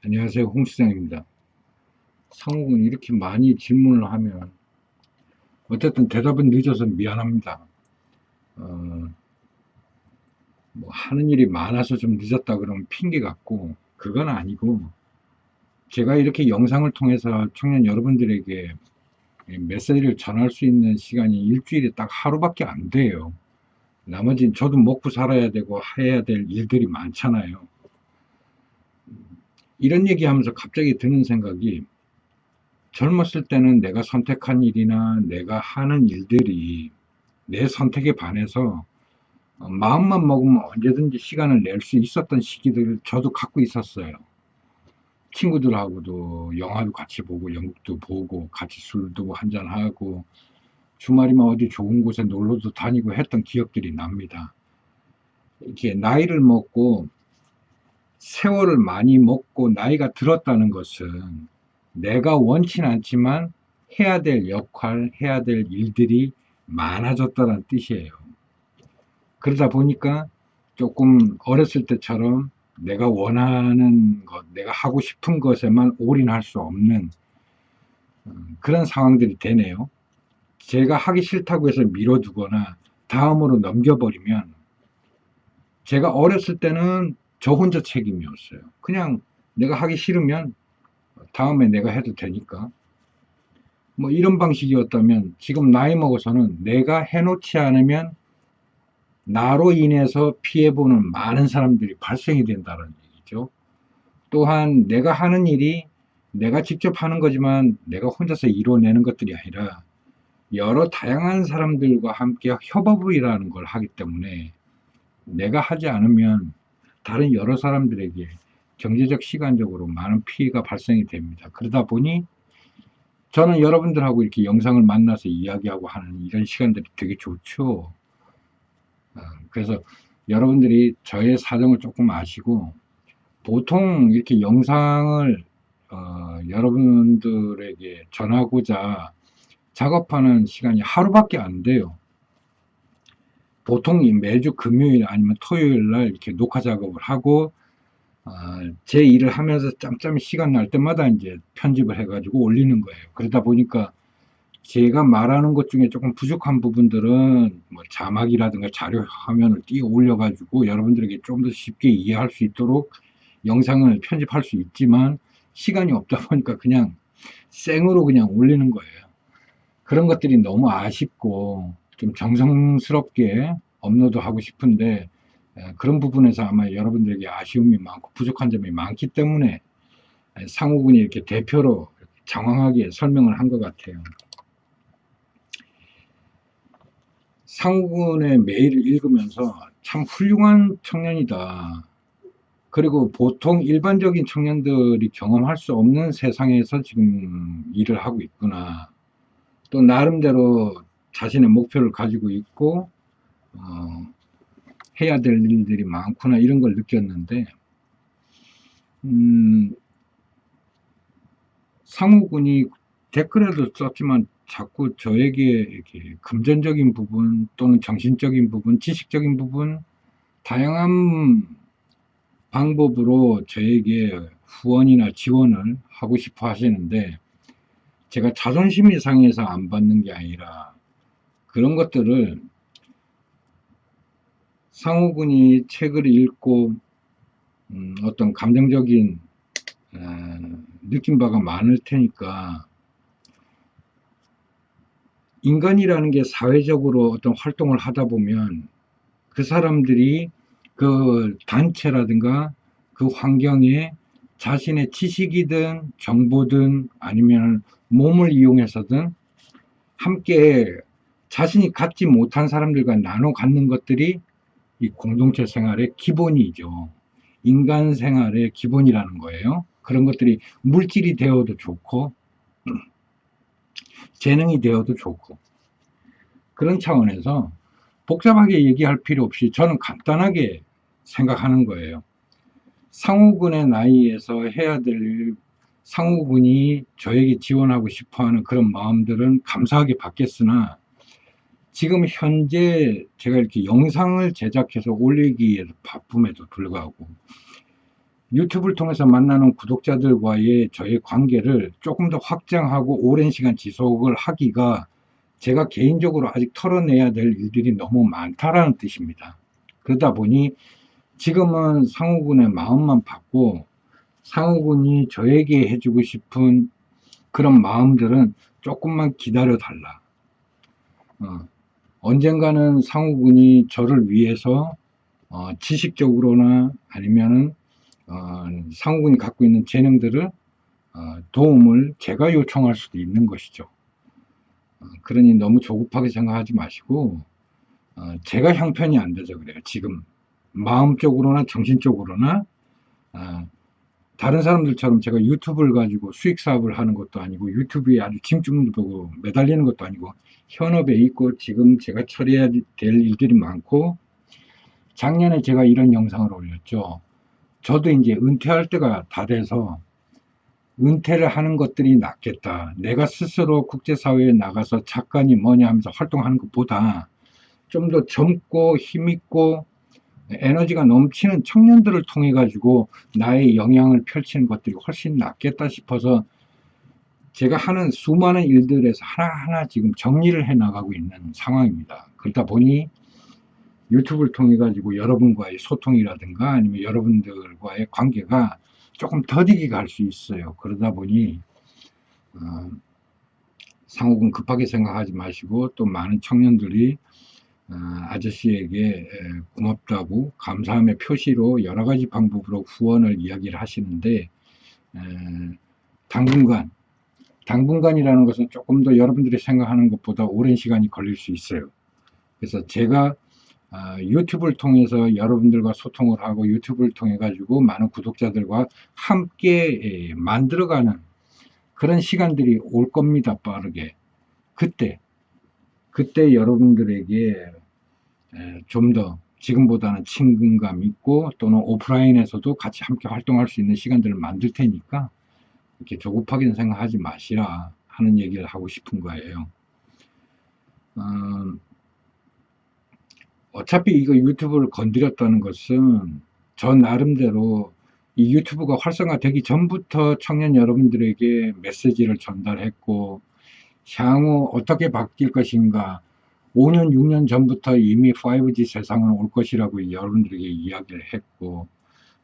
안녕하세요. 홍 시장입니다. 상욱은 이렇게 많이 질문을 하면 어쨌든 대답은 늦어서 미안합니다. 어, 뭐 하는 일이 많아서 좀 늦었다 그러면 핑계 같고 그건 아니고 제가 이렇게 영상을 통해서 청년 여러분들에게 메시지를 전할 수 있는 시간이 일주일에 딱 하루밖에 안 돼요. 나머지는 저도 먹고 살아야 되고 해야 될 일들이 많잖아요. 이런 얘기하면서 갑자기 드는 생각이 젊었을 때는 내가 선택한 일이나 내가 하는 일들이 내 선택에 반해서 마음만 먹으면 언제든지 시간을 낼 수 있었던 시기들을 저도 갖고 있었어요. 친구들하고도 영화도 같이 보고 연극도 보고 같이 술도 한잔하고 주말이면 어디 좋은 곳에 놀러도 다니고 했던 기억들이 납니다. 이렇게 나이를 먹고 세월을 많이 먹고 나이가 들었다는 것은 내가 원치 않지만 해야 될 역할, 해야 될 일들이 많아졌다는 뜻이에요. 그러다 보니까 조금 어렸을 때처럼 내가 원하는 것, 내가 하고 싶은 것에만 올인할 수 없는 그런 상황들이 되네요. 제가 하기 싫다고 해서 미뤄두거나 다음으로 넘겨버리면 제가 어렸을 때는 저 혼자 책임이었어요. 그냥 내가 하기 싫으면 다음에 내가 해도 되니까. 뭐 이런 방식이었다면 지금 나이 먹어서는 내가 해놓지 않으면 나로 인해서 피해보는 많은 사람들이 발생이 된다는 얘기죠. 또한 내가 하는 일이 내가 직접 하는 거지만 내가 혼자서 이뤄내는 것들이 아니라 여러 다양한 사람들과 함께 협업이라는 걸 하기 때문에 내가 하지 않으면 다른 여러 사람들에게 경제적, 시간적으로 많은 피해가 발생이 됩니다. 그러다 보니 저는 여러분들하고 이렇게 영상을 만나서 이야기하고 하는 이런 시간들이 되게 좋죠. 그래서 여러분들이 저의 사정을 조금 아시고 보통 이렇게 영상을 여러분들에게 전하고자 작업하는 시간이 하루밖에 안 돼요. 보통 매주 금요일 아니면 토요일 날 이렇게 녹화 작업을 하고 어, 제 일을 하면서 짬짬이 시간 날 때마다 이제 편집을 해가지고 올리는 거예요. 그러다 보니까 제가 말하는 것 중에 조금 부족한 부분들은 뭐 자막이라든가 자료 화면을 띄워 올려가지고 여러분들에게 좀 더 쉽게 이해할 수 있도록 영상을 편집할 수 있지만 시간이 없다 보니까 그냥 생으로 그냥 올리는 거예요. 그런 것들이 너무 아쉽고 좀 정성스럽게 업로드하고 싶은데 그런 부분에서 아마 여러분들에게 아쉬움이 많고 부족한 점이 많기 때문에 상우군이 이렇게 대표로 장황하게 설명을 한 것 같아요. 상우군의 메일을 읽으면서 참 훌륭한 청년이다. 그리고 보통 일반적인 청년들이 경험할 수 없는 세상에서 지금 일을 하고 있구나. 또 나름대로 자신의 목표를 가지고 있고 어, 해야 될 일들이 많구나 이런 걸 느꼈는데 음, 상우군이 댓글에도 썼지만 자꾸 저에게 이렇게 금전적인 부분 또는 정신적인 부분, 지식적인 부분 다양한 방법으로 저에게 후원이나 지원을 하고 싶어 하시는데 제가 자존심이 상해서 안 받는 게 아니라 그런 것들을 상호군이 책을 읽고 어떤 감정적인 느낀 바가 많을 테니까 인간이라는 게 사회적으로 어떤 활동을 하다 보면 그 사람들이 그 단체라든가 그 환경에 자신의 지식이든 정보든 아니면 몸을 이용해서든 함께 자신이 갖지 못한 사람들과 나눠 갖는 것들이 이 공동체 생활의 기본이죠. 인간 생활의 기본이라는 거예요. 그런 것들이 물질이 되어도 좋고 재능이 되어도 좋고 그런 차원에서 복잡하게 얘기할 필요 없이 저는 간단하게 생각하는 거예요. 상호군의 나이에서 해야 될 상호군이 저에게 지원하고 싶어하는 그런 마음들은 감사하게 받겠으나 지금 현재 제가 이렇게 영상을 제작해서 올리기에 바쁨에도 불구하고 유튜브를 통해서 만나는 구독자들과의 저의 관계를 조금 더 확장하고 오랜 시간 지속을 하기가 제가 개인적으로 아직 털어내야 될 일들이 너무 많다라는 뜻입니다. 그러다 보니 지금은 상호군의 마음만 받고 상호군이 저에게 해주고 싶은 그런 마음들은 조금만 기다려 달라. 언젠가는 상호군이 저를 위해서 지식적으로나 아니면은 상호군이 갖고 있는 재능들을 도움을 제가 요청할 수도 있는 것이죠. 그러니 너무 조급하게 생각하지 마시고 제가 형편이 안 돼서 그래요. 지금 마음적으로나 정신적으로나 다른 사람들처럼 제가 유튜브를 가지고 수익 사업을 하는 것도 아니고 유튜브에 아주 집중을 보고 매달리는 것도 아니고 현업에 있고 지금 제가 처리해야 될 일들이 많고 작년에 제가 이런 영상을 올렸죠. 저도 이제 은퇴할 때가 다 돼서 은퇴를 하는 것들이 낫겠다. 내가 스스로 국제사회에 나가서 작가니 뭐냐 하면서 활동하는 것보다 좀 더 젊고 힘있고 에너지가 넘치는 청년들을 통해 가지고 나의 영향을 펼치는 것들이 훨씬 낫겠다 싶어서 제가 하는 수많은 일들에서 하나하나 지금 정리를 해 나가고 있는 상황입니다. 그러다 보니 유튜브를 통해 가지고 여러분과의 소통이라든가 아니면 여러분들과의 관계가 조금 더디게 갈 수 있어요. 그러다 보니 상호군 급하게 생각하지 마시고 또 많은 청년들이 아저씨에게 고맙다고 감사함의 표시로 여러 가지 방법으로 후원을 이야기를 하시는데 당분간이라는 것은 조금 더 여러분들이 생각하는 것보다 오랜 시간이 걸릴 수 있어요. 그래서 제가 유튜브를 통해서 여러분들과 소통을 하고 유튜브를 통해 가지고 많은 구독자들과 함께 만들어가는 그런 시간들이 올 겁니다. 빠르게. 그때 여러분들에게 좀 더 지금보다는 친근감 있고 또는 오프라인에서도 같이 함께 활동할 수 있는 시간들을 만들 테니까 이렇게 조급하게 생각하지 마시라 하는 얘기를 하고 싶은 거예요. 어차피 이거 유튜브를 건드렸다는 것은 저 나름대로 이 유튜브가 활성화되기 전부터 청년 여러분들에게 메시지를 전달했고 향후 어떻게 바뀔 것인가 5년 6년 전부터 이미 5G 세상은 올 것이라고 여러분들에게 이야기를 했고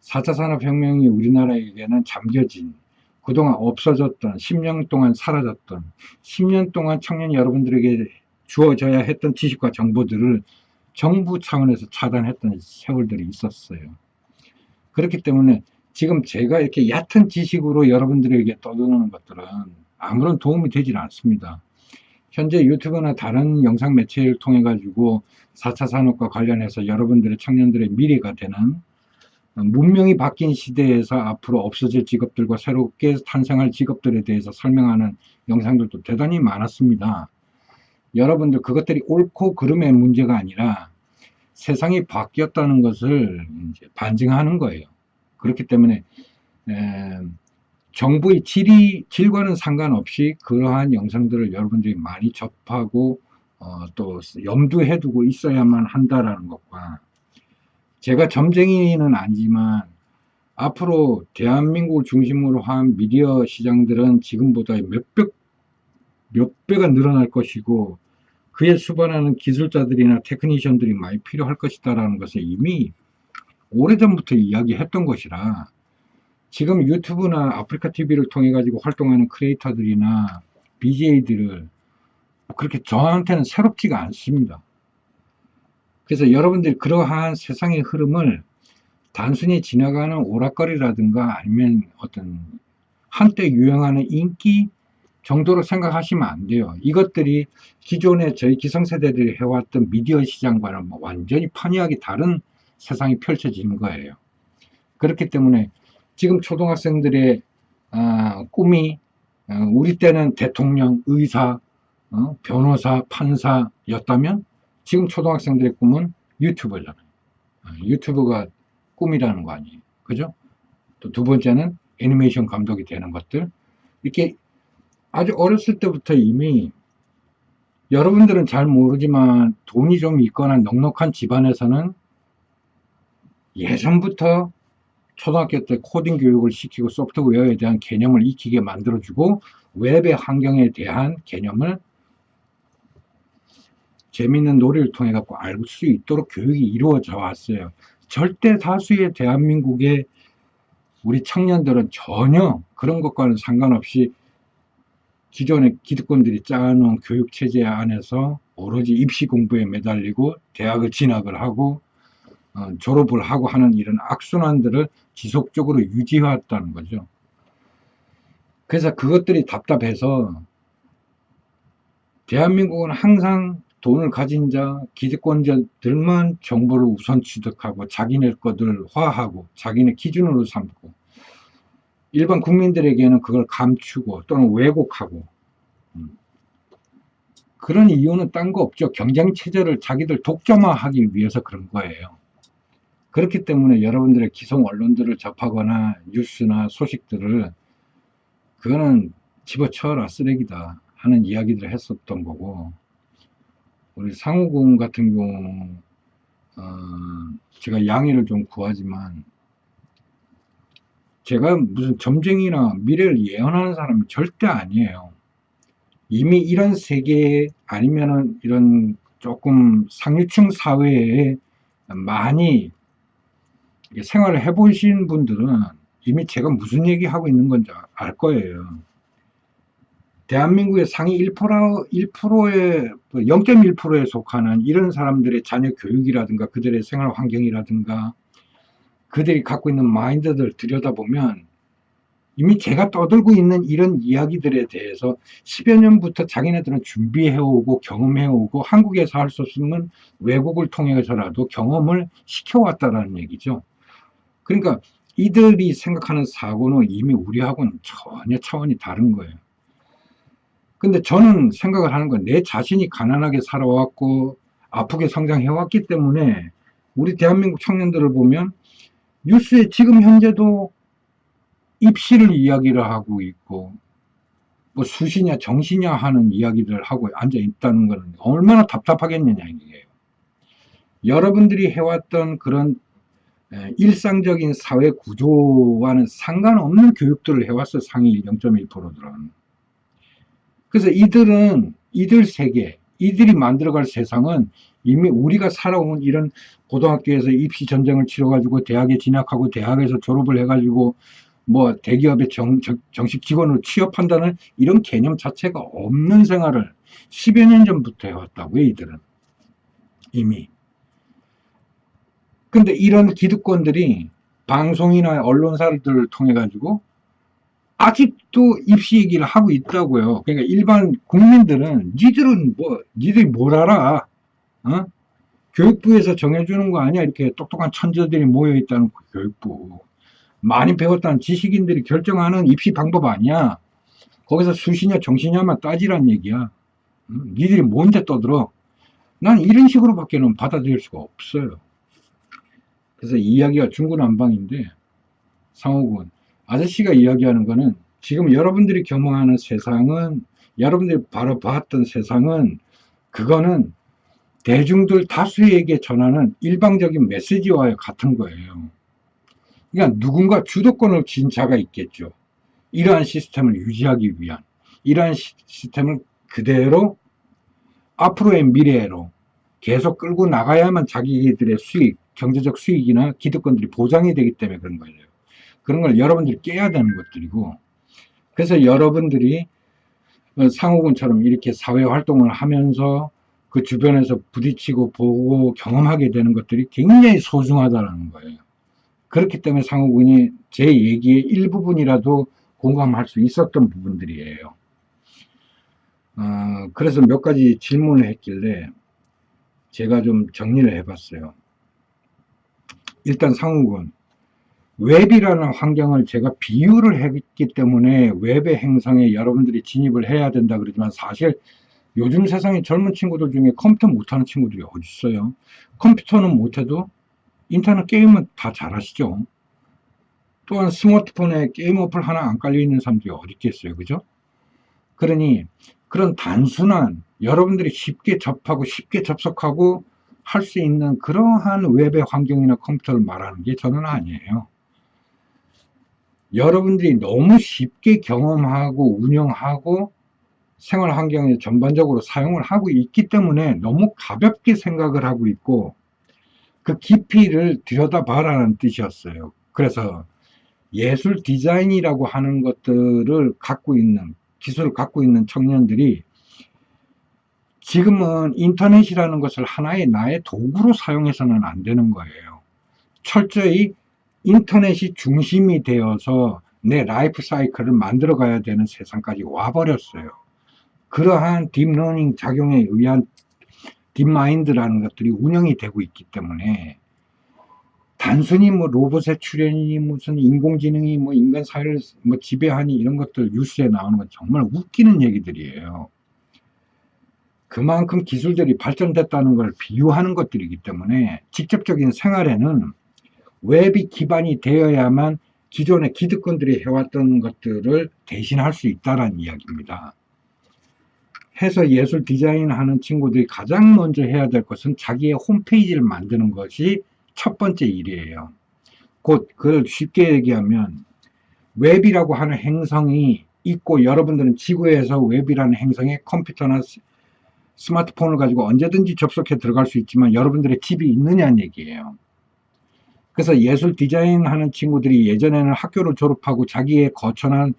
4차 산업혁명이 우리나라에게는 잠겨진 그동안 없어졌던 10년 동안 사라졌던 10년 동안 청년 여러분들에게 주어져야 했던 지식과 정보들을 정부 차원에서 차단했던 세월들이 있었어요. 그렇기 때문에 지금 제가 이렇게 얕은 지식으로 여러분들에게 떠드는 것들은 아무런 도움이 되질 않습니다. 현재 유튜브나 다른 영상 매체를 통해 가지고 4차 산업과 관련해서 여러분들의 청년들의 미래가 되는 문명이 바뀐 시대에서 앞으로 없어질 직업들과 새롭게 탄생할 직업들에 대해서 설명하는 영상들도 대단히 많았습니다. 여러분들 그것들이 옳고 그름의 문제가 아니라 세상이 바뀌었다는 것을 이제 반증하는 거예요. 그렇기 때문에 정보의 질과는 상관없이 그러한 영상들을 여러분들이 많이 접하고 또 염두해 두고 있어야만 한다라는 것과 제가 점쟁이는 아니지만 앞으로 대한민국을 중심으로 한 미디어 시장들은 지금보다 몇 배가 늘어날 것이고 그에 수반하는 기술자들이나 테크니션들이 많이 필요할 것이다라는 것을 이미 오래전부터 이야기했던 것이라 지금 유튜브나 아프리카 TV를 통해 가지고 활동하는 크리에이터들이나 BJ들을 그렇게 저한테는 새롭지가 않습니다. 그래서 여러분들이 그러한 세상의 흐름을 단순히 지나가는 오락거리라든가 아니면 어떤 한때 유행하는 인기 정도로 생각하시면 안 돼요. 이것들이 기존에 저희 기성세대들이 해왔던 미디어 시장과는 뭐 완전히 판이하게 다른 세상이 펼쳐지는 거예요. 그렇기 때문에 지금 초등학생들의 꿈이 우리 때는 대통령, 의사, 변호사, 판사였다면 지금 초등학생들의 꿈은 유튜버잖아요. 유튜브가 꿈이라는 거 아니에요. 그죠? 또 두 번째는 애니메이션 감독이 되는 것들. 이렇게 아주 어렸을 때부터 이미 여러분들은 잘 모르지만 돈이 좀 있거나 넉넉한 집안에서는 예전부터 초등학교 때 코딩 교육을 시키고 소프트웨어에 대한 개념을 익히게 만들어주고 웹의 환경에 대한 개념을 재미있는 놀이를 통해 갖고 알 수 있도록 교육이 이루어져 왔어요. 절대 다수의 대한민국의 우리 청년들은 전혀 그런 것과는 상관없이 기존의 기득권들이 짜놓은 교육체제 안에서 오로지 입시 공부에 매달리고 대학을 진학을 하고 졸업을 하고 하는 이런 악순환들을 지속적으로 유지해왔다는 거죠. 그래서 그것들이 답답해서 대한민국은 항상 돈을 가진 자, 기득권자들만 정보를 우선 취득하고 자기네 것들을 화하고 자기네 기준으로 삼고 일반 국민들에게는 그걸 감추고 또는 왜곡하고 그런 이유는 딴 거 없죠. 경쟁체제를 자기들 독점화하기 위해서 그런 거예요. 그렇기 때문에 여러분들의 기성 언론들을 접하거나 뉴스나 소식들을 그거는 집어쳐라 쓰레기다 하는 이야기들을 했었던 거고 우리 상우군 같은 경우 제가 양해를 좀 구하지만 제가 무슨 점쟁이나 미래를 예언하는 사람이 절대 아니에요. 이미 이런 세계 아니면은 이런 조금 상류층 사회에 많이 생활을 해보신 분들은 이미 제가 무슨 얘기하고 있는 건지 알 거예요. 대한민국의 상위 1%의 0.1%에 속하는 이런 사람들의 자녀 교육이라든가 그들의 생활 환경이라든가 그들이 갖고 있는 마인드들 들여다보면 이미 제가 떠들고 있는 이런 이야기들에 대해서 10여 년부터 자기네들은 준비해오고 경험해오고 한국에서 할 수 없으면 외국을 통해서라도 경험을 시켜왔다라는 얘기죠. 그러니까 이들이 생각하는 사고는 이미 우리하고는 전혀 차원이 다른 거예요. 근데 저는 생각을 하는 건 내 자신이 가난하게 살아왔고 아프게 성장해왔기 때문에 우리 대한민국 청년들을 보면 뉴스에 지금 현재도 입시를 이야기를 하고 있고 뭐 수시냐 정시냐 하는 이야기를 하고 앉아 있다는 것은 얼마나 답답하겠느냐 이게요. 여러분들이 해왔던 그런 일상적인 사회 구조와는 상관없는 교육들을 해왔어 상위 0.1%들은. 그래서 이들 세계, 이들이 만들어갈 세상은 이미 우리가 살아온 이런 고등학교에서 입시 전쟁을 치러가지고 대학에 진학하고 대학에서 졸업을 해가지고 뭐 대기업의 정식 직원으로 취업한다는 이런 개념 자체가 없는 생활을 10여 년 전부터 해왔다고요, 이들은. 이미. 근데 이런 기득권들이 방송이나 언론사들을 통해 가지고 아직도 입시 얘기를 하고 있다고요. 그러니까 일반 국민들은 니들이 뭘 알아? 어? 교육부에서 정해주는 거 아니야? 이렇게 똑똑한 천재들이 모여있다는 교육부. 많이 배웠다는 지식인들이 결정하는 입시 방법 아니야. 거기서 수시냐 정시냐만 따지란 얘기야. 니들이 뭔데 떠들어? 난 이런 식으로밖에는 받아들일 수가 없어요. 그래서 이야기가 중구난방인데 상호군 아저씨가 이야기하는 거는 지금 여러분들이 경험하는 세상은 여러분들이 바로 봤던 세상은 그거는 대중들 다수에게 전하는 일방적인 메시지와 같은 거예요. 그러니까 누군가 주도권을 쥔 자가 있겠죠. 이러한 시스템을 유지하기 위한 이러한 시스템을 그대로 앞으로의 미래로 계속 끌고 나가야만 자기들의 수익, 경제적 수익이나 기득권들이 보장이 되기 때문에 그런 거예요. 그런 걸 여러분들이 깨야 되는 것들이고 그래서 여러분들이 상호군처럼 이렇게 사회활동을 하면서 그 주변에서 부딪히고 보고 경험하게 되는 것들이 굉장히 소중하다는 거예요. 그렇기 때문에 상호군이 제 얘기의 일부분이라도 공감할 수 있었던 부분들이에요. 그래서 몇 가지 질문을 했길래 제가 좀 정리를 해봤어요. 일단 상호군 웹이라는 환경을 제가 비유를 했기 때문에 웹의 행성에 여러분들이 진입을 해야 된다 그러지만 사실 요즘 세상에 젊은 친구들 중에 컴퓨터 못하는 친구들이 어디 있어요. 컴퓨터는 못해도 인터넷 게임은 다 잘하시죠. 또한 스마트폰에 게임 어플 하나 안 깔려있는 사람들이 어디 있겠어요. 그죠? 그러니 그런 단순한 여러분들이 쉽게 접하고 쉽게 접속하고 할 수 있는 그러한 웹의 환경이나 컴퓨터를 말하는 게 저는 아니에요. 여러분들이 너무 쉽게 경험하고 운영하고 생활 환경에 전반적으로 사용을 하고 있기 때문에 너무 가볍게 생각을 하고 있고 그 깊이를 들여다봐라는 뜻이었어요. 그래서 예술 디자인이라고 하는 것들을 갖고 있는, 기술을 갖고 있는 청년들이 지금은 인터넷이라는 것을 하나의 나의 도구로 사용해서는 안 되는 거예요. 철저히 인터넷이 중심이 되어서 내 라이프 사이클을 만들어 가야 되는 세상까지 와버렸어요. 그러한 딥러닝 작용에 의한 딥마인드라는 것들이 운영이 되고 있기 때문에 단순히 뭐 로봇의 출현이니 무슨 인공지능이 뭐 인간 사회를 뭐 지배하니 이런 것들 뉴스에 나오는 건 정말 웃기는 얘기들이에요. 그만큼 기술들이 발전됐다는 걸 비유하는 것들이기 때문에 직접적인 생활에는 웹이 기반이 되어야만 기존의 기득권들이 해왔던 것들을 대신할 수 있다는 이야기입니다. 해서 예술 디자인 하는 친구들이 가장 먼저 해야 될 것은 자기의 홈페이지를 만드는 것이 첫 번째 일이에요. 곧 그걸 쉽게 얘기하면 웹이라고 하는 행성이 있고 여러분들은 지구에서 웹이라는 행성에 컴퓨터나 스마트폰을 가지고 언제든지 접속해 들어갈 수 있지만 여러분들의 집이 있느냐는 얘기예요. 그래서 예술 디자인 하는 친구들이 예전에는 학교를 졸업하고 자기의 거쳐난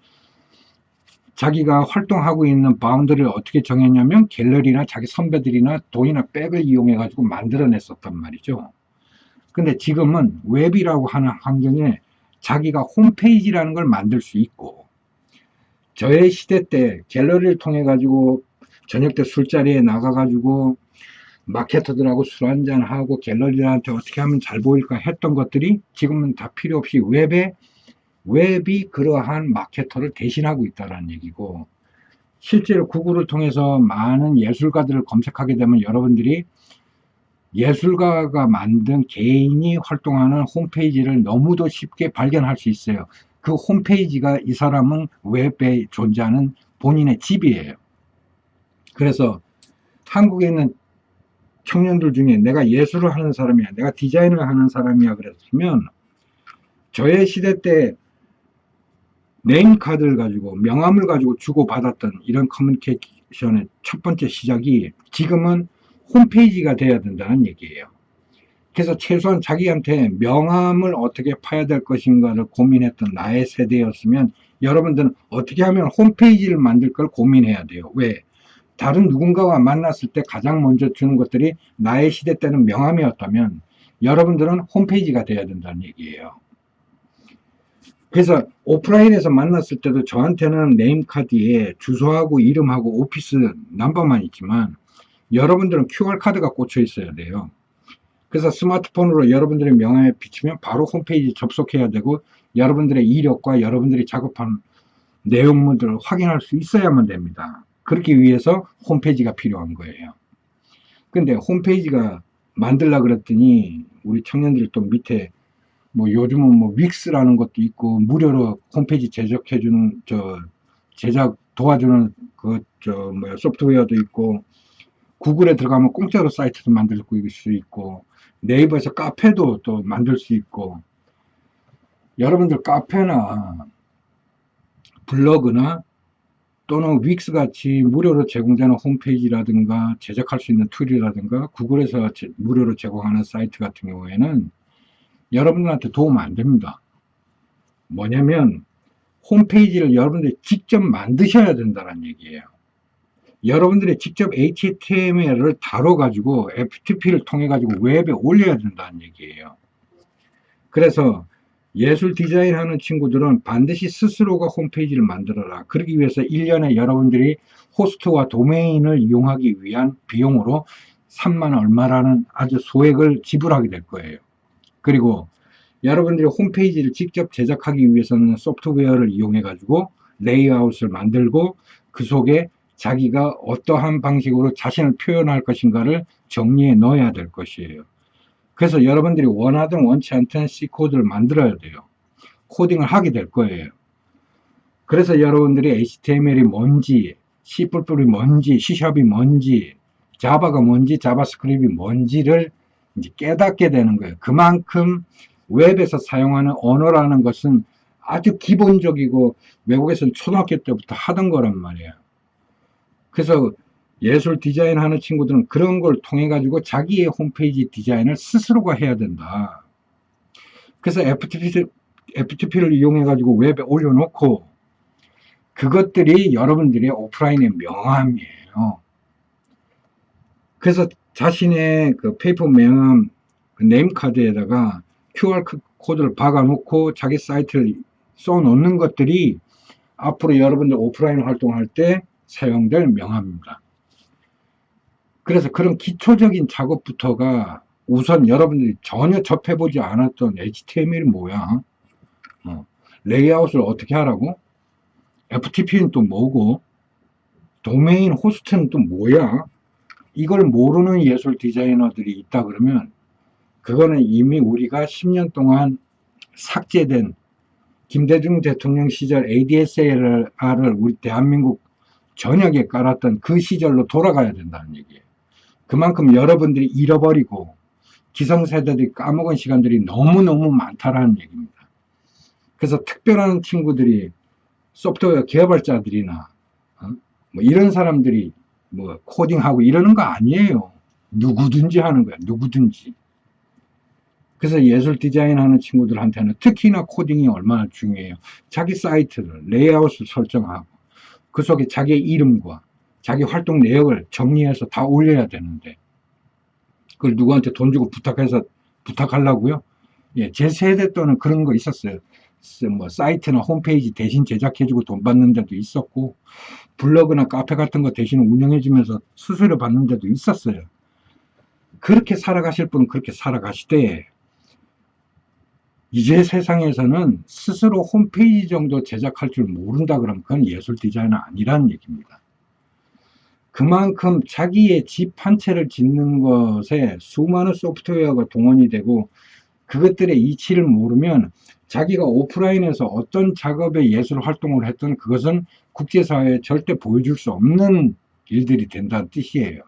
자기가 활동하고 있는 바운드를 어떻게 정했냐면 갤러리나 자기 선배들이나 돈이나 백을 이용해 가지고 만들어냈었단 말이죠. 근데 지금은 웹이라고 하는 환경에 자기가 홈페이지라는 걸 만들 수 있고 저의 시대 때 갤러리를 통해 가지고 저녁 때 술자리에 나가 가지고 마케터들하고 술 한잔하고 갤러리한테 어떻게 하면 잘 보일까 했던 것들이 지금은 다 필요 없이 웹이 그러한 마케터를 대신하고 있다는 얘기고 실제로 구글을 통해서 많은 예술가들을 검색하게 되면 여러분들이 예술가가 만든 개인이 활동하는 홈페이지를 너무도 쉽게 발견할 수 있어요. 그 홈페이지가 이 사람은 웹에 존재하는 본인의 집이에요. 그래서 한국에 있는 청년들 중에 내가 예술을 하는 사람이야, 내가 디자인을 하는 사람이야 그랬으면 저의 시대 때 네임카드를 가지고 명함을 가지고 주고받았던 이런 커뮤니케이션의 첫 번째 시작이 지금은 홈페이지가 돼야 된다는 얘기예요. 그래서 최소한 자기한테 명함을 어떻게 파야 될 것인가를 고민했던 나의 세대였으면 여러분들은 어떻게 하면 홈페이지를 만들 걸 고민해야 돼요. 왜? 다른 누군가와 만났을 때 가장 먼저 주는 것들이 나의 시대 때는 명함이었다면 여러분들은 홈페이지가 돼야 된다는 얘기예요. 그래서 오프라인에서 만났을 때도 저한테는 네임카드에 주소하고 이름하고 오피스 넘버만 있지만 여러분들은 QR카드가 꽂혀 있어야 돼요. 그래서 스마트폰으로 여러분들의 명함에 비치면 바로 홈페이지 접속해야 되고 여러분들의 이력과 여러분들이 작업한 내용물들을 확인할 수 있어야만 됩니다. 그렇기 위해서 홈페이지가 필요한 거예요. 근데 홈페이지가 만들라 그랬더니 우리 청년들이 또 밑에 뭐 요즘은 뭐 윅스라는 것도 있고 무료로 홈페이지 제작해주는 제작 도와주는 소프트웨어도 있고 구글에 들어가면 공짜로 사이트도 만들 수 있고 네이버에서 카페도 또 만들 수 있고 여러분들 카페나 블로그나 또는 윅스 같이 무료로 제공되는 홈페이지라든가 제작할 수 있는 툴이라든가 구글에서 무료로 제공하는 사이트 같은 경우에는 여러분들한테 도움 안 됩니다. 뭐냐면 홈페이지를 여러분들이 직접 만드셔야 된다는 얘기예요. 여러분들이 직접 HTML을 다뤄가지고 FTP를 통해가지고 웹에 올려야 된다는 얘기예요. 그래서 예술 디자인 하는 친구들은 반드시 스스로가 홈페이지를 만들어라. 그러기 위해서 1년에 여러분들이 호스트와 도메인을 이용하기 위한 비용으로 3만 얼마라는 아주 소액을 지불하게 될 거예요. 그리고 여러분들이 홈페이지를 직접 제작하기 위해서는 소프트웨어를 이용해 가지고 레이아웃을 만들고 그 속에 자기가 어떠한 방식으로 자신을 표현할 것인가를 정리해 넣어야 될 것이에요. 그래서 여러분들이 원하든 원치 않든 C코드를 만들어야 돼요. 코딩을 하게 될 거예요. 그래서 여러분들이 HTML이 뭔지, C++이 뭔지, C샵이 뭔지, 자바가 뭔지, 자바스크립트이 뭔지를 이제 깨닫게 되는 거예요. 그만큼 웹에서 사용하는 언어라는 것은 아주 기본적이고 외국에서는 초등학교 때부터 하던 거란 말이에요. 그래서 예술 디자인 하는 친구들은 그런 걸 통해 가지고 자기의 홈페이지 디자인을 스스로가 해야 된다. 그래서 FTP를 이용해 가지고 웹에 올려놓고 그것들이 여러분들의 오프라인의 명함이에요. 그래서 자신의 그 페이퍼 명함 그 네임카드에다가 QR 코드를 박아놓고 자기 사이트를 써놓는 것들이 앞으로 여러분들 오프라인 활동할 때 사용될 명함입니다. 그래서 그런 기초적인 작업부터가 우선 여러분들이 전혀 접해보지 않았던 HTML이 뭐야? 레이아웃을 어떻게 하라고? FTP는 또 뭐고? 도메인 호스트는 또 뭐야? 이걸 모르는 예술 디자이너들이 있다 그러면 그거는 이미 우리가 10년 동안 삭제된 김대중 대통령 시절 ADSLR을 우리 대한민국 전역에 깔았던 그 시절로 돌아가야 된다는 얘기예요. 그만큼 여러분들이 잃어버리고 기성세대들이 까먹은 시간들이 너무너무 많다라는 얘기입니다. 그래서 특별한 친구들이 소프트웨어 개발자들이나 뭐 이런 사람들이 뭐 코딩하고 이러는 거 아니에요. 누구든지 하는 거야. 누구든지. 그래서 예술 디자인 하는 친구들한테는 특히나 코딩이 얼마나 중요해요. 자기 사이트를 레이아웃을 설정하고 그 속에 자기의 이름과 자기 활동 내역을 정리해서 다 올려야 되는데 그걸 누구한테 돈 주고 부탁하려고요? 예, 제 세대 때는 그런 거 있었어요. 뭐 사이트나 홈페이지 대신 제작해주고 돈 받는 데도 있었고 블로그나 카페 같은 거 대신 운영해주면서 수수료 받는 데도 있었어요. 그렇게 살아가실 분은 그렇게 살아가시되 이제 세상에서는 스스로 홈페이지 정도 제작할 줄 모른다 그러면 그건 예술 디자인은 아니라는 얘기입니다. 그만큼 자기의 집 한 채를 짓는 것에 수많은 소프트웨어가 동원이 되고 그것들의 이치를 모르면 자기가 오프라인에서 어떤 작업의 예술 활동을 했던 그것은 국제사회에 절대 보여줄 수 없는 일들이 된다는 뜻이에요.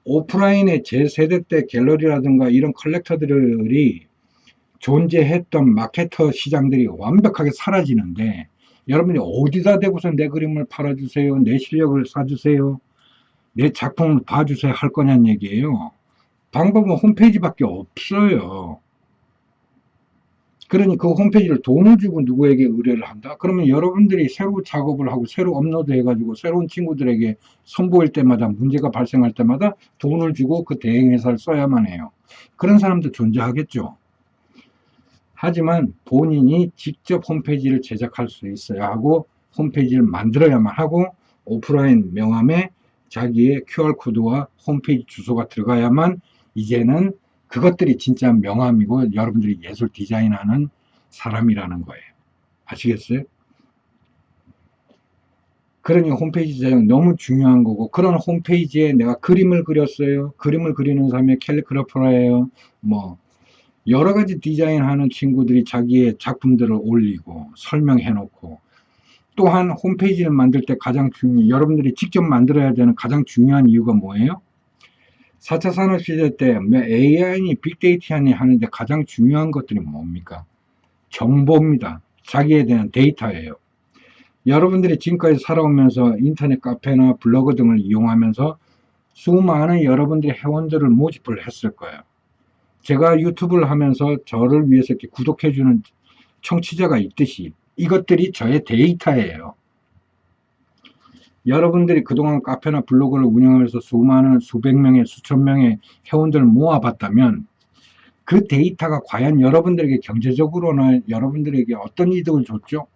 오프라인의 제 세대 때 갤러리라든가 이런 컬렉터들이 존재했던 마케터 시장들이 완벽하게 사라지는데 여러분이 어디다 대고서 내 그림을 팔아주세요, 내 실력을 사주세요, 내 작품을 봐주세요 할 거냐는 얘기예요. 방법은 홈페이지밖에 없어요. 그러니 그 홈페이지를 돈을 주고 누구에게 의뢰를 한다? 그러면 여러분들이 새로 작업을 하고 새로 업로드 해가지고 새로운 친구들에게 선보일 때마다 문제가 발생할 때마다 돈을 주고 그 대행회사를 써야만 해요. 그런 사람도 존재하겠죠. 하지만 본인이 직접 홈페이지를 제작할 수 있어야 하고 홈페이지를 만들어야만 하고 오프라인 명함에 자기의 QR코드와 홈페이지 주소가 들어가야만 이제는 그것들이 진짜 명함이고 여러분들이 예술 디자인하는 사람이라는 거예요. 아시겠어요? 그러니 홈페이지 디자인 너무 중요한 거고 그런 홈페이지에 내가 그림을 그렸어요. 그림을 그리는 사람이 캘리그라퍼예요. 뭐 여러 가지 디자인하는 친구들이 자기의 작품들을 올리고 설명해 놓고 또한 홈페이지를 만들 때 가장 여러분들이 직접 만들어야 되는 가장 중요한 이유가 뭐예요? 4차 산업시대 때 AI니 빅데이터니 하는데 가장 중요한 것들이 뭡니까? 정보입니다. 자기에 대한 데이터예요. 여러분들이 지금까지 살아오면서 인터넷 카페나 블로그 등을 이용하면서 수많은 여러분들의 회원들을 모집을 했을 거예요. 제가 유튜브를 하면서 저를 위해서 이렇게 구독해주는 청취자가 있듯이 이것들이 저의 데이터예요. 여러분들이 그동안 카페나 블로그를 운영하면서 수많은 수백 명의 수천 명의 회원들을 모아봤다면 그 데이터가 과연 여러분들에게 경제적으로나 여러분들에게 어떤 이득을 줬죠?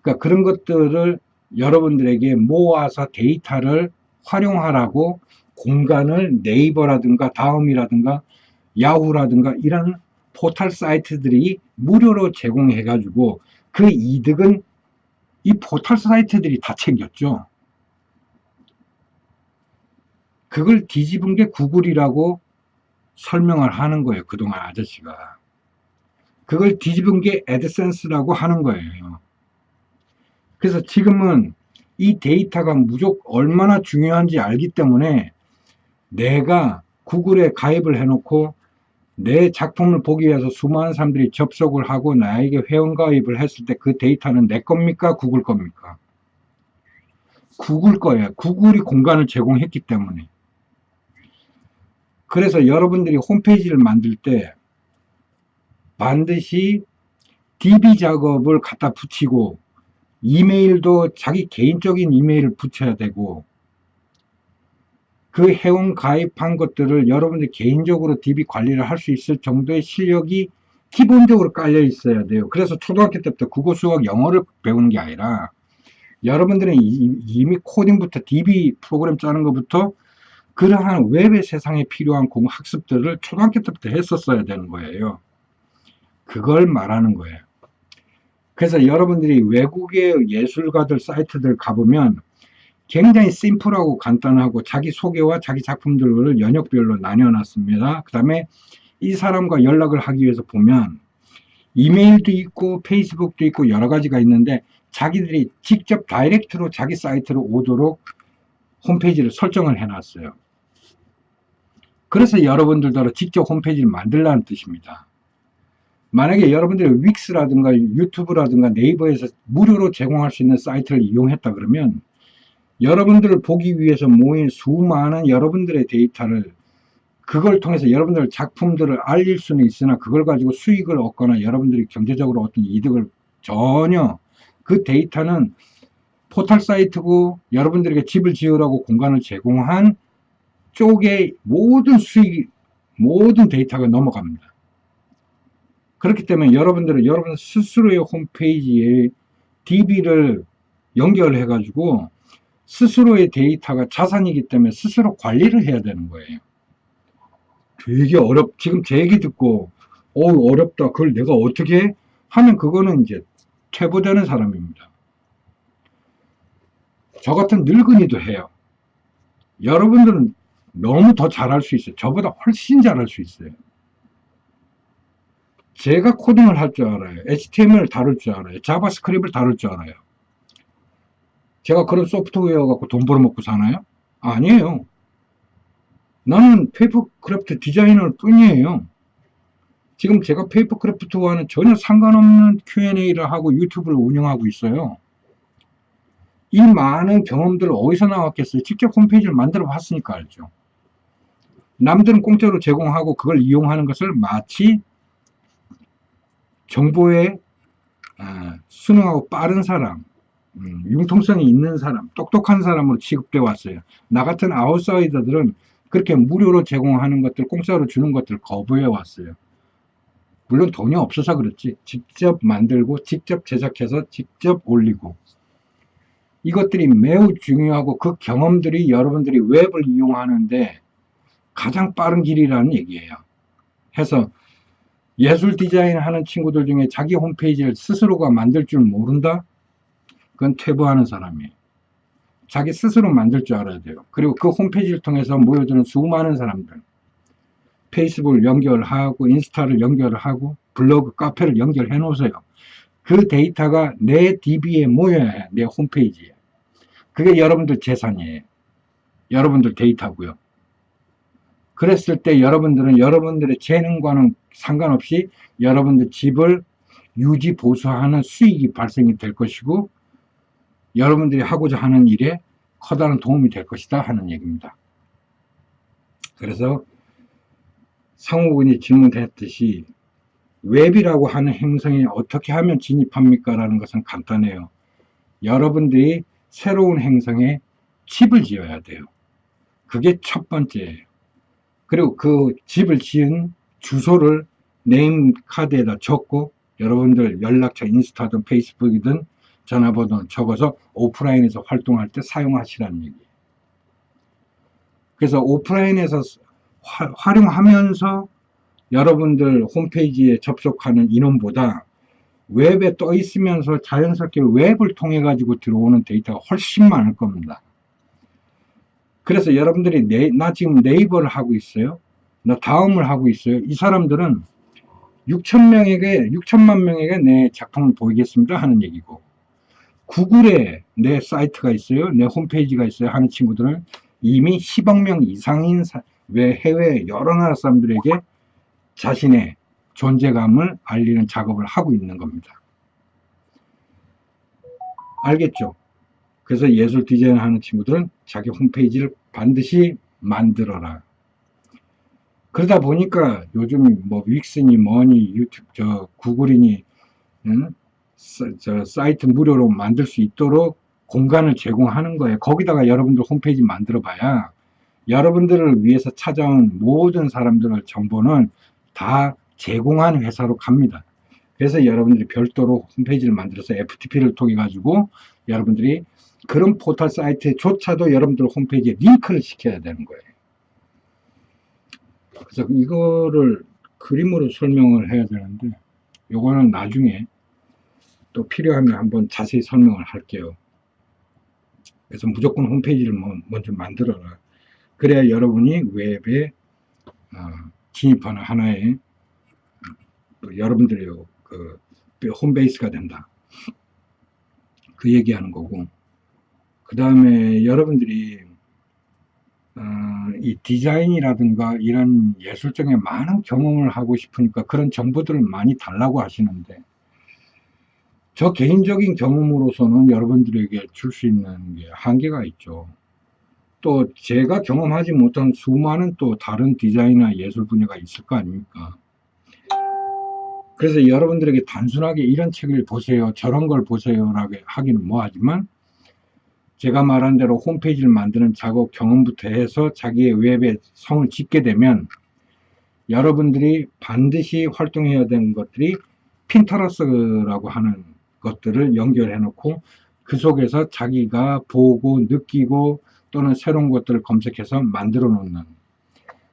그러니까 그런 것들을 여러분들에게 모아서 데이터를 활용하라고 공간을 네이버라든가 다음이라든가 야후라든가 이런 포털 사이트들이 무료로 제공해 가지고 그 이득은 이 포털 사이트들이 다 챙겼죠. 그걸 뒤집은 게 구글이라고 설명을 하는 거예요. 그동안 아저씨가. 그걸 뒤집은 게 애드센스라고 하는 거예요. 그래서 지금은 이 데이터가 무조건 얼마나 중요한지 알기 때문에 내가 구글에 가입을 해놓고 내 작품을 보기 위해서 수많은 사람들이 접속을 하고 나에게 회원가입을 했을 때 그 데이터는 내 겁니까? 구글 겁니까? 구글 거예요. 구글이 공간을 제공했기 때문에. 그래서 여러분들이 홈페이지를 만들 때 반드시 DB 작업을 갖다 붙이고 이메일도 자기 개인적인 이메일을 붙여야 되고 그 회원 가입한 것들을 여러분들 개인적으로 DB 관리를 할 수 있을 정도의 실력이 기본적으로 깔려 있어야 돼요. 그래서 초등학교 때부터 국어, 수학, 영어를 배우는 게 아니라 여러분들은 이미 코딩부터 DB 프로그램 짜는 것부터 그러한 웹의 세상에 필요한 공부 학습들을 초등학교 때부터 했었어야 되는 거예요. 그걸 말하는 거예요. 그래서 여러분들이 외국의 예술가들 사이트들 가보면 굉장히 심플하고 간단하고 자기 소개와 자기 작품들을 영역별로 나뉘어놨습니다. 그 다음에 이 사람과 연락을 하기 위해서 보면 이메일도 있고 페이스북도 있고 여러 가지가 있는데 자기들이 직접 다이렉트로 자기 사이트로 오도록 홈페이지를 설정을 해놨어요. 그래서 여러분들도 직접 홈페이지를 만들라는 뜻입니다. 만약에 여러분들이 윅스라든가 유튜브라든가 네이버에서 무료로 제공할 수 있는 사이트를 이용했다 그러면 여러분들을 보기 위해서 모인 수많은 여러분들의 데이터를 그걸 통해서 여러분들 작품들을 알릴 수는 있으나 그걸 가지고 수익을 얻거나 여러분들이 경제적으로 어떤 이득을 전혀 그 데이터는 포털 사이트고 여러분들에게 집을 지으라고 공간을 제공한 쪽에 모든 수익, 모든 데이터가 넘어갑니다. 그렇기 때문에 여러분들은 여러분 스스로의 홈페이지에 DB를 연결해 가지고 스스로의 데이터가 자산이기 때문에 스스로 관리를 해야 되는 거예요. 되게 지금 제 얘기 듣고 어렵다 그걸 내가 어떻게 해? 하면 그거는 이제 퇴보되는 사람입니다. 저 같은 늙은이도 해요. 여러분들은 너무 더 잘할 수 있어요. 저보다 훨씬 잘할 수 있어요. 제가 코딩을 할 줄 알아요. HTML을 다룰 줄 알아요. 자바스크립트를 다룰 줄 알아요. 제가 그런 소프트웨어 갖고 돈 벌어먹고 사나요? 아니에요. 나는 페이퍼크래프트 디자이너 뿐이에요. 지금 제가 페이퍼크래프트와는 전혀 상관없는 Q&A를 하고 유튜브를 운영하고 있어요. 이 많은 경험들을 어디서 나왔겠어요? 직접 홈페이지를 만들어 봤으니까 알죠. 남들은 공짜로 제공하고 그걸 이용하는 것을 마치 정보에 순응하고 빠른 사람, 융통성이 있는 사람, 똑똑한 사람으로 취급되어 왔어요. 나 같은 아웃사이더들은 그렇게 무료로 제공하는 것들, 공짜로 주는 것들을 거부해 왔어요. 물론 돈이 없어서 그렇지 직접 만들고 직접 제작해서 직접 올리고 이것들이 매우 중요하고 그 경험들이 여러분들이 웹을 이용하는데 가장 빠른 길이라는 얘기예요. 해서 예술 디자인 하는 친구들 중에 자기 홈페이지를 스스로가 만들 줄 모른다? 그건 퇴보하는 사람이에요. 자기 스스로 만들 줄 알아야 돼요. 그리고 그 홈페이지를 통해서 모여드는 수많은 사람들 페이스북을 연결하고 인스타를 연결하고 블로그 카페를 연결해 놓으세요. 그 데이터가 내 DB에 모여야 해. 내 홈페이지에. 그게 여러분들 재산이에요. 여러분들 데이터고요. 그랬을 때 여러분들은 여러분들의 재능과는 상관없이 여러분들 집을 유지 보수하는 수익이 발생이 될 것이고 여러분들이 하고자 하는 일에 커다란 도움이 될 것이다 하는 얘기입니다. 그래서 상호군이 질문했듯이 웹이라고 하는 행성에 어떻게 하면 진입합니까? 라는 것은 간단해요. 여러분들이 새로운 행성에 집을 지어야 돼요. 그게 첫 번째예요. 그리고 그 집을 지은 주소를 네임카드에다 적고 여러분들 연락처 인스타든 페이스북이든 전화번호 적어서 오프라인에서 활동할 때 사용하시라는 얘기예요. 그래서 오프라인에서 활용하면서 여러분들 홈페이지에 접속하는 인원보다 웹에 떠 있으면서 자연스럽게 웹을 통해 가지고 들어오는 데이터가 훨씬 많을 겁니다. 그래서 여러분들이 나 지금 네이버를 하고 있어요. 나 다음을 하고 있어요. 이 사람들은 6천만 명에게 내 작품을 보이겠습니다 하는 얘기고 구글에 내 사이트가 있어요. 내 홈페이지가 있어요 하는 친구들은 이미 10억 명 이상인 해외 여러 나라 사람들에게 자신의 존재감을 알리는 작업을 하고 있는 겁니다. 알겠죠? 그래서 예술 디자인 하는 친구들은 자기 홈페이지를 반드시 만들어라. 그러다 보니까 요즘 뭐 윅스니 뭐니 유튜브 구글이니 사이트 무료로 만들 수 있도록 공간을 제공하는 거예요. 거기다가 여러분들 홈페이지 만들어 봐야 여러분들을 위해서 찾아온 모든 사람들의 정보는 다 제공하는 회사로 갑니다. 그래서 여러분들이 별도로 홈페이지를 만들어서 FTP를 통해 가지고 여러분들이 그런 포털 사이트조차도 여러분들 홈페이지에 링크를 시켜야 되는 거예요. 그래서 이거를 그림으로 설명을 해야 되는데 요거는 나중에 또 필요하면 한번 자세히 설명을 할게요. 그래서 무조건 홈페이지를 먼저 만들어라. 그래야 여러분이 웹에 진입하는 하나의 여러분들의 그 홈베이스가 된다. 그 얘기하는 거고, 그 다음에 여러분들이 이 디자인이라든가 이런 예술적인 많은 경험을 하고 싶으니까 그런 정보들을 많이 달라고 하시는데, 저 개인적인 경험으로서는 여러분들에게 줄 수 있는 게 한계가 있죠. 또 제가 경험하지 못한 수많은 또 다른 디자인이나 예술 분야가 있을 거 아닙니까? 그래서 여러분들에게 단순하게 이런 책을 보세요, 저런 걸 보세요라고 하기는 뭐하지만, 제가 말한 대로 홈페이지를 만드는 작업 경험부터 해서 자기의 웹에 성을 짓게 되면 여러분들이 반드시 활동해야 되는 것들이 핀터러스트라고 하는 것들을 연결해 놓고 그 속에서 자기가 보고 느끼고 또는 새로운 것들을 검색해서 만들어 놓는,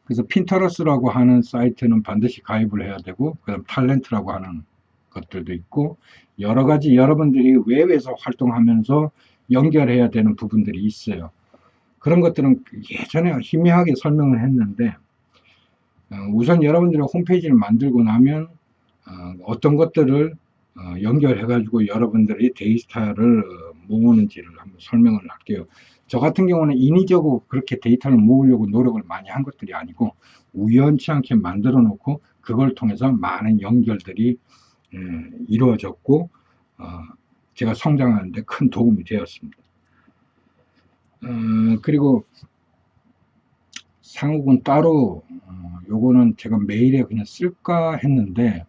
그래서 핀터러스트라고 하는 사이트는 반드시 가입을 해야 되고, 그 다음 탤런트라고 하는 것들도 있고 여러 가지 여러분들이 웹에서 활동하면서 연결해야 되는 부분들이 있어요. 그런 것들은 예전에 희미하게 설명을 했는데, 우선 여러분들의 홈페이지를 만들고 나면 어떤 것들을 연결해 가지고 여러분들이 데이터를 모으는지를 한번 설명을 할게요. 저 같은 경우는 인위적으로 그렇게 데이터를 모으려고 노력을 많이 한 것들이 아니고 우연치 않게 만들어 놓고 그걸 통해서 많은 연결들이 이루어졌고 제가 성장하는데 큰 도움이 되었습니다. 그리고 상욱은 따로 요거는 제가 메일에 그냥 쓸까 했는데,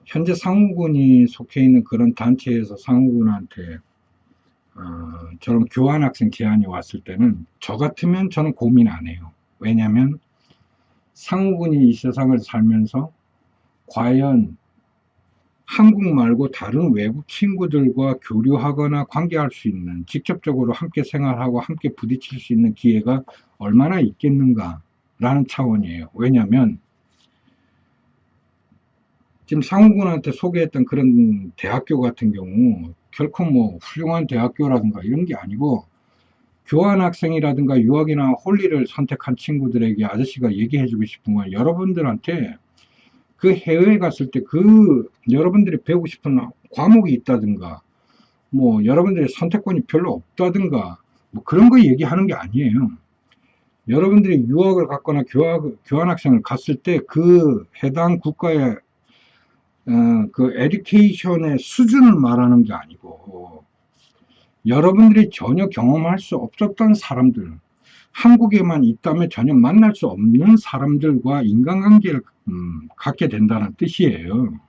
현재 상욱군이 속해 있는 그런 단체에서 상욱군한테 저런 교환학생 제안이 왔을 때는 저 같으면 저는 고민 안 해요. 왜냐하면 상욱군이 이 세상을 살면서 과연 한국 말고 다른 외국 친구들과 교류하거나 관계할 수 있는, 직접적으로 함께 생활하고 함께 부딪힐 수 있는 기회가 얼마나 있겠는가 라는 차원이에요. 왜냐하면 지금 상우군한테 소개했던 그런 대학교 같은 경우 결코 뭐 훌륭한 대학교라든가 이런 게 아니고, 교환학생이라든가 유학이나 홀리를 선택한 친구들에게 아저씨가 얘기해 주고 싶은 건, 여러분들한테 그 해외에 갔을 때 그 여러분들이 배우고 싶은 과목이 있다든가 뭐 여러분들의 선택권이 별로 없다든가 뭐 그런 거 얘기하는 게 아니에요. 여러분들이 유학을 갔거나 교환학생을 갔을 때 그 해당 국가의 그 에듀케이션의 수준을 말하는 게 아니고, 여러분들이 전혀 경험할 수 없었던 사람들, 한국에만 있다면 전혀 만날 수 없는 사람들과 인간관계를 갖게 된다는 뜻이에요.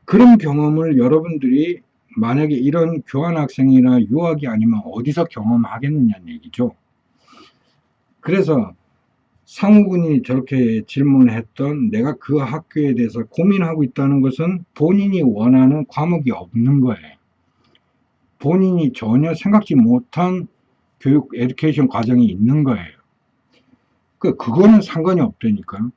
그런 경험을 여러분들이 만약에 이런 교환학생이나 유학이 아니면 어디서 경험하겠느냐는 얘기죠. 그래서 상우군이 저렇게 질문했던, 내가 그 학교에 대해서 고민하고 있다는 것은 본인이 원하는 과목이 없는 거예요. 본인이 전혀 생각지 못한 교육, 에듀케이션 과정이 있는 거예요. 그거는 상관이 없다니까요.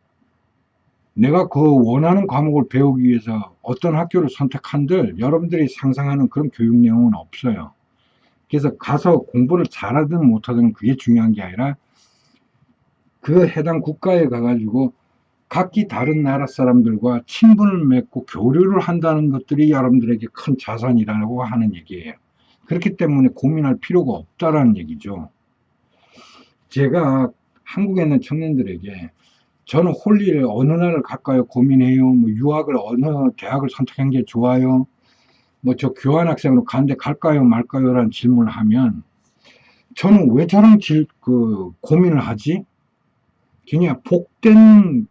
내가 그 원하는 과목을 배우기 위해서 어떤 학교를 선택한들 여러분들이 상상하는 그런 교육 내용은 없어요. 그래서 가서 공부를 잘하든 못하든 그게 중요한 게 아니라 그 해당 국가에 가가지고 각기 다른 나라 사람들과 친분을 맺고 교류를 한다는 것들이 여러분들에게 큰 자산이라고 하는 얘기예요. 그렇기 때문에 고민할 필요가 없다라는 얘기죠. 제가 한국에 있는 청년들에게 저는 홀리를 어느 나라를 갈까요? 고민해요. 뭐 유학을 어느 대학을 선택한 게 좋아요? 뭐 저 교환학생으로 가는데 갈까요? 말까요? 라는 질문을 하면 저는 왜 저런 고민을 하지? 그냥 복된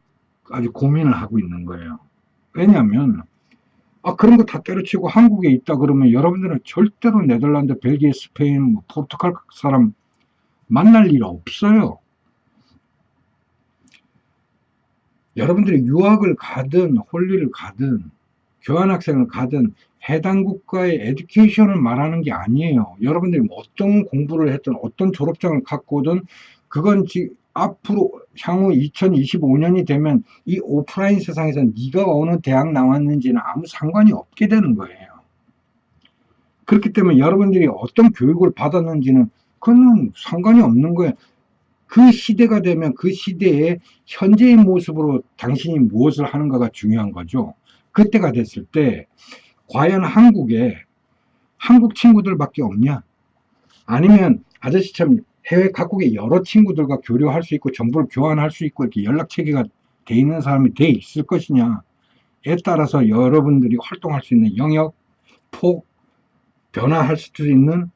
아주 고민을 하고 있는 거예요. 왜냐하면 그런 거 다 때려치고 한국에 있다 그러면 여러분들은 절대로 네덜란드, 벨기에, 스페인, 뭐 포르투갈 사람 만날 일 없어요. 여러분들이 유학을 가든 홀리를 가든 교환학생을 가든 해당 국가의 에듀케이션을 말하는 게 아니에요. 여러분들이 어떤 공부를 했든 어떤 졸업장을 갖고든 그건 앞으로 향후 2025년이 되면 이 오프라인 세상에서 네가 어느 대학 나왔는지는 아무 상관이 없게 되는 거예요. 그렇기 때문에 여러분들이 어떤 교육을 받았는지는 그건 상관이 없는 거예요. 그 시대가 되면 그 시대의 현재의 모습으로 당신이 무엇을 하는가가 중요한 거죠. 그때가 됐을 때 과연 한국에 한국 친구들밖에 없냐? 아니면 아저씨처럼 해외 각국의 여러 친구들과 교류할 수 있고 정보를 교환할 수 있고 이렇게 연락 체계가 돼 있는 사람이 돼 있을 것이냐에 따라서 여러분들이 활동할 수 있는 영역, 폭, 변화할 수도 있는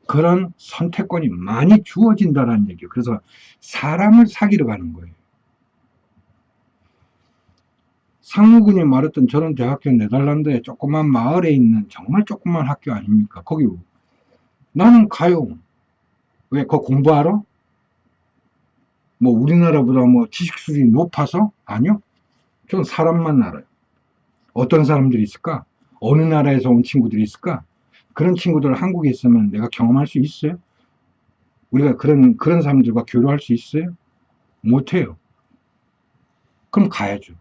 그런 선택권이 많이 주어진다는 얘기예요. 그래서 사람을 사귀러 가는 거예요. 상무군이 말했던 저런 대학교 네덜란드의 조그만 마을에 있는 정말 조그만 학교 아닙니까? 거기 나는 가요. 왜? 거 공부하러? 뭐 우리나라보다 뭐 지식 수준이 높아서? 아니요. 전 사람만 알아요. 어떤 사람들이 있을까? 어느 나라에서 온 친구들이 있을까? 그런 친구들 한국에 있으면 내가 경험할 수 있어요? 우리가 그런 사람들과 교류할 수 있어요? 못해요. 그럼 가야죠.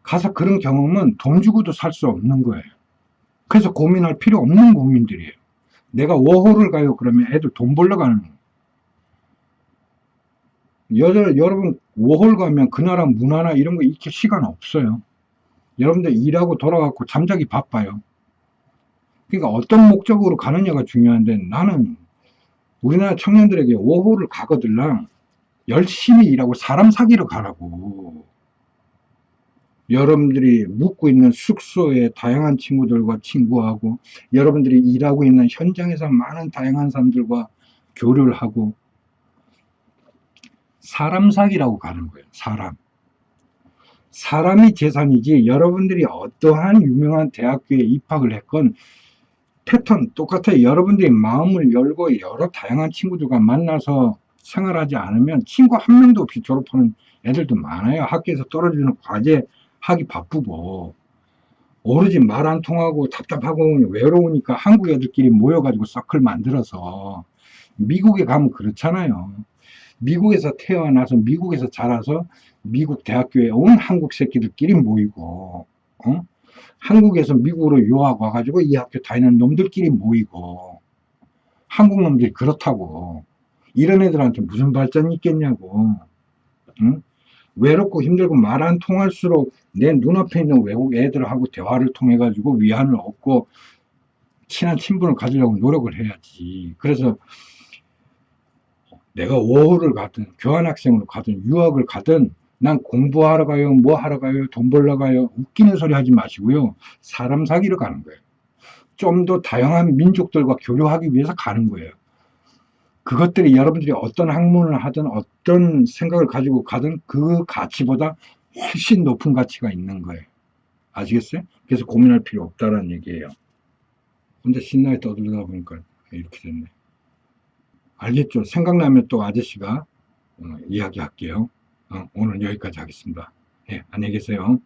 가서 그런 경험은 돈 주고도 살 수 없는 거예요. 그래서 고민할 필요 없는 고민들이에요. 내가 워홀을 가요. 그러면 애들 돈 벌러 가는 거예요. 여러분 워홀 가면 그 나라 문화나 이런 거 익힐 시간 없어요. 여러분들 일하고 돌아가고 잠자기 바빠요. 그러니까 어떤 목적으로 가느냐가 중요한데 나는 우리나라 청년들에게 워홀을 가거들랑 열심히 일하고 사람 사귀러 가라고. 여러분들이 묵고 있는 숙소에 다양한 친구들과 친구하고 여러분들이 일하고 있는 현장에서 많은 다양한 사람들과 교류를 하고 사람 사귀라고 가는 거예요. 사람이 재산이지 여러분들이 어떠한 유명한 대학교에 입학을 했건 패턴 똑같아요. 여러분들이 마음을 열고 여러 다양한 친구들과 만나서 생활하지 않으면 친구 한 명도 없이 졸업하는 애들도 많아요. 학교에서 떨어지는 과제 하기 바쁘고 오로지 말 안 통하고 답답하고 외로우니까 한국 애들끼리 모여가지고 서클 만들어서 미국에 가면 그렇잖아요. 미국에서 태어나서 미국에서 자라서 미국 대학교에 온 한국 새끼들끼리 모이고 한국에서 미국으로 유학 와가지고 이 학교 다니는 놈들끼리 모이고 한국 놈들이 그렇다고 이런 애들한테 무슨 발전이 있겠냐고. 응? 외롭고 힘들고 말 안 통할수록 내 눈앞에 있는 외국 애들하고 대화를 통해 가지고 위안을 얻고 친한 친분을 가지려고 노력을 해야지. 그래서 내가 워홀을 가든 교환학생으로 가든 유학을 가든 난 공부하러 가요, 뭐 하러 가요, 돈 벌러 가요. 웃기는 소리 하지 마시고요. 사람 사귀러 가는 거예요. 좀 더 다양한 민족들과 교류하기 위해서 가는 거예요. 그것들이 여러분들이 어떤 학문을 하든 어떤 생각을 가지고 가든 그 가치보다 훨씬 높은 가치가 있는 거예요. 아시겠어요? 그래서 고민할 필요 없다는 얘기예요. 혼자 신나게 떠들다 보니까 이렇게 됐네. 알겠죠? 생각나면 또 아저씨가 이야기할게요. 오늘 여기까지 하겠습니다. 예, 안녕히 계세요.